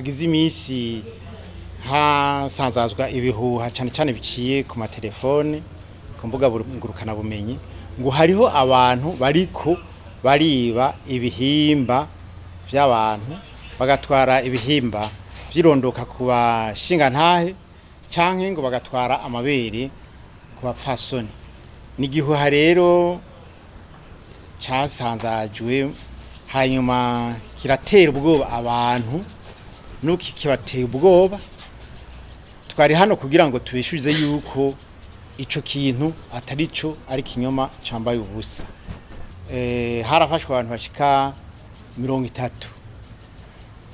hagize iminsi hasanzazwa ibihuha cyane cyane biciye ku matelefone ku mbuga ngurukana bumenyi ngo hariho abantu bariko bariba ibihimba by'abantu bagatwara ibihimba byirondoka ku bashinga ntahe canke ngo bagatwara amabere ku bapfasoni. Ni gihuha rero cyasanzajwe hanyuma kiratera ubwoba abantu nuki kibateye ubwoba. Twari hano kugira ngo tubishuze yuko ico kintu atari cyo ari kinyoma cambaye ubusa. Harafashwe abantu bashika 30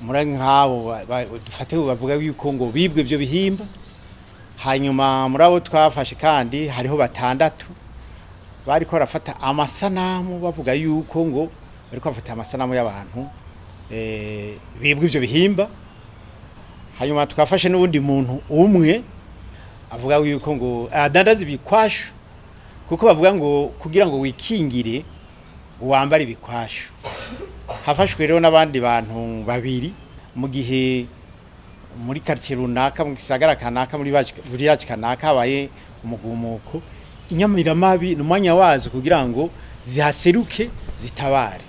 muri nkabo dufate bavuga yuko ngo bibwe ibyo bihimba. Hanyuma muri abo twafashe kandi hariho 6 bari ko rafata amasanamu bavuga yuko ngo bari ko bafata amasanamu y'abantu bibwe ibyo bihimba. Hanyuma twafashe n'ubundi muntu umwe avuga yuko ngo adandaza ibikwashu kuko bavuga ngo kugira ngo wikingire uwambara ibikwashu. Hafashwe rero n'abandi bantu babiri mu gihe muri quartier runaka mu gisagara kanaka muri buriyaci kanaka habaye umugumuko. Inyamiramabi n'umwanya wazo kugira ngo zihaseruke zitabare.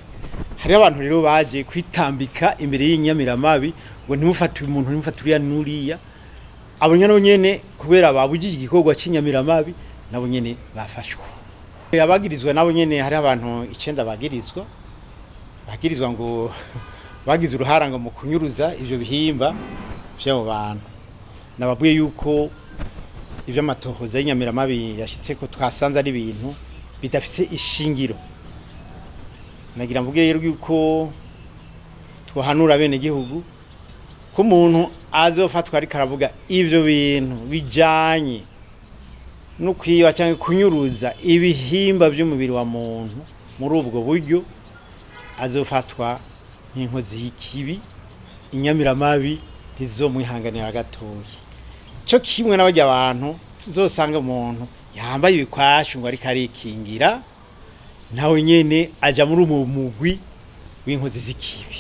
Hari abantu rero baje kwitambika imbere y'inyamiramabi ngo ntimufate umuntu ntimufaturiya nuriya. Abo nyene kubera babujije igikorwa cy'inyamiramabi nabo nyene bafashwe. Abagirizwa nabo nyene hari abantu 9 bagirizwa ngo bagize uruhara ngo mu kunyuruza ivyo bihimba by'abo bantu. Nababwiye yuko ivyo amatohoza y'inyamiramabi yashitse ko twasanze ari ibintu bidafise ishingiro. Nagira mvuge rero yuko twahanura bene gihugu ko umuntu azofatwa ari karavuga ivyo bintu bijanye no kwiba cyangwa kunyuruza ibihimba by'umubiri wa muntu muri ubwo buryo azofatwa nk'inkozi y'ikibi. Inyamiramabi ntizomwihanganira gatoyi. Cyo kimwe n'abajya abantu tuzosanga umuntu yambaye ibikwashu ngo ari karikingira nawe nyene aja muri umugwi w'inkozi z'ikibi.